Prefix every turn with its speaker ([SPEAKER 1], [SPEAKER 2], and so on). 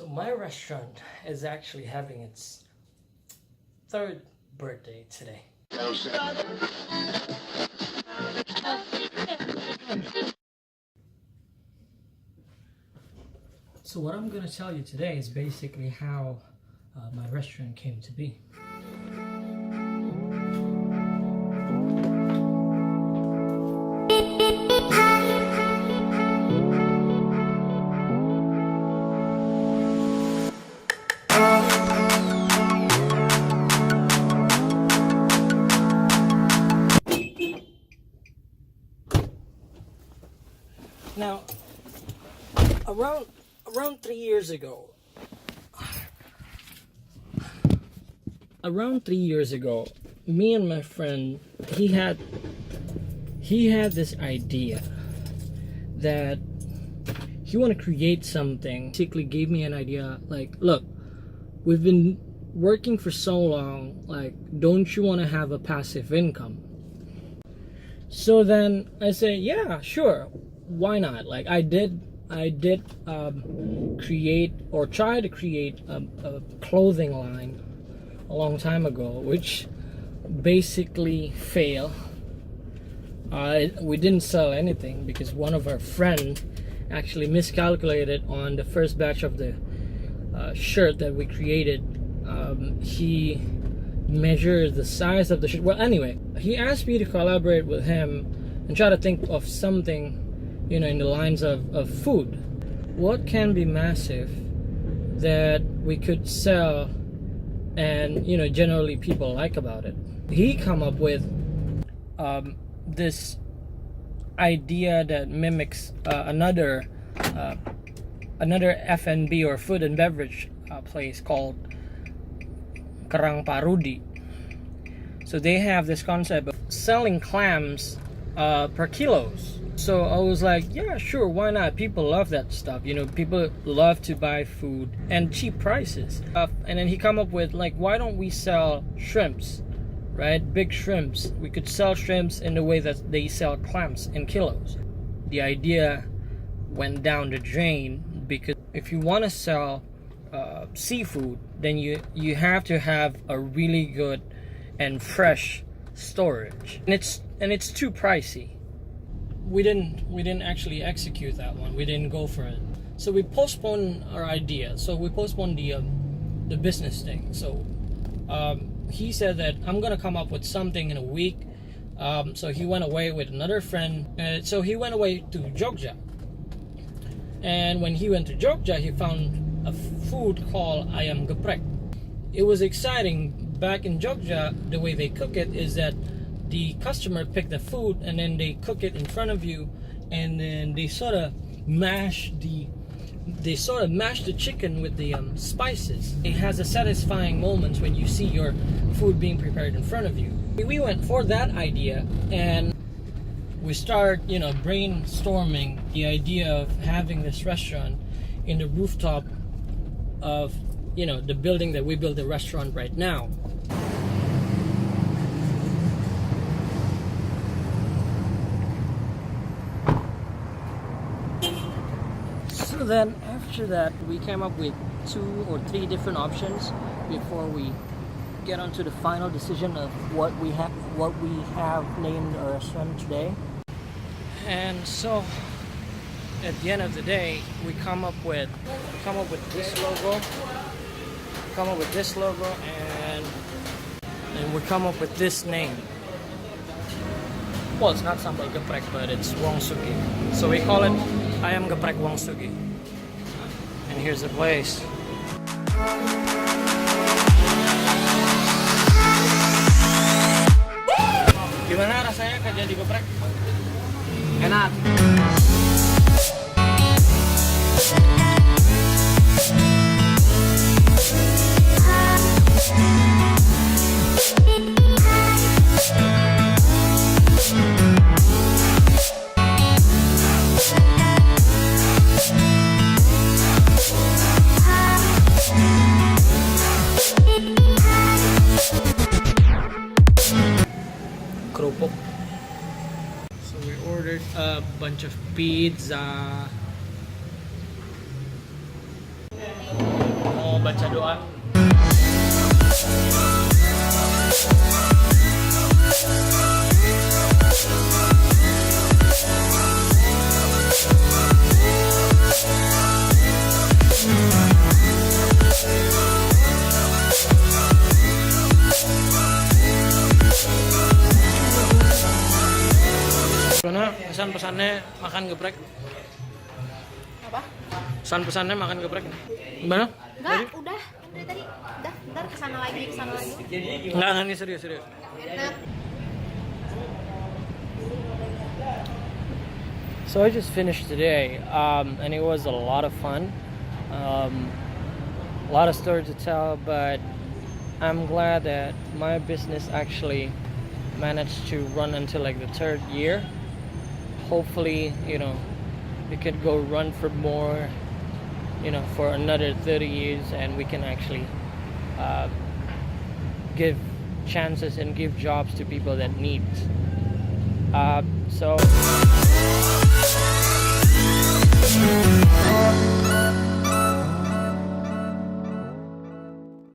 [SPEAKER 1] So my restaurant is actually having its third birthday today. So what I'm going to tell you today is basically how my restaurant came to be. Now, around 3 years ago, me and my friend, he had this idea that he want to create something. Basically gave me an idea like, look, we've been working for so long, like, don't you want to have a passive income? So then I say, yeah, sure, why not? Like, I did create or try to create a clothing line a long time ago, which basically failed. We didn't sell anything because one of our friends actually miscalculated on the first batch of the shirt that we created. He measured the size of the shirt. Well, anyway, he asked me to collaborate with him and try to think of something, you know, in the lines of food. What can be massive that we could sell and, you know, generally people like about it? He come up with this idea that mimics another F&B or food and beverage place called Kerang Parudi. So they have this concept of selling clams per kilos. So I was like, yeah, sure, why not? People love that stuff, you know, people love to buy food and cheap prices. And then he come up with, like, why don't we sell shrimps, right? Big shrimps. We could sell shrimps in the way that they sell clams in kilos. The idea went down the drain because if you want to sell seafood, then you have to have a really good and fresh storage, and it's too pricey. We didn't actually execute that one. We didn't go for it. So we postponed our idea. So we postponed the business thing. So he said that I'm gonna come up with something in a week. So he went away with another friend. So he went away to Jogja. And when he went to Jogja, he found a food called ayam geprek. It was exciting. Back in Jogja, the way they cook it is that the customer pick the food and then they cook it in front of you, and then they sort of mash the chicken with the spices. It has a satisfying moments when you see your food being prepared in front of you. We went for that idea and we started, you know, brainstorming the idea of having this restaurant in the rooftop of, you know, the building that we built the restaurant right now. So then after that, we came up with 2 or 3 different options before we get onto the final decision of what we have named our restaurant today. And so at the end of the day, we come up with this logo, and we come up with this name. Well, it's not sambal geprek, but it's wong sugi. So we call it ayam geprek wong sugi. And here's the place. Gimana rasanya kerja di geprek? Enak. Kerupuk. So we ordered a bunch of pizza. baca doa. Karena pesan-pesannya makan geprek.
[SPEAKER 2] Apa?
[SPEAKER 1] Pesan-pesannya makan geprek. Gimana?
[SPEAKER 2] Enggak, udah. Dari tadi. Udah, ntar kesana lagi.
[SPEAKER 1] Enggak, ini serius.
[SPEAKER 2] Enak.
[SPEAKER 1] So I just finished today, and it was a lot of fun. A lot of stories to tell, but I'm glad that my business actually managed to run until like the 3rd year. Hopefully, we could go run for more, for another 30 years, and we can actually give chances and give jobs to people that need. So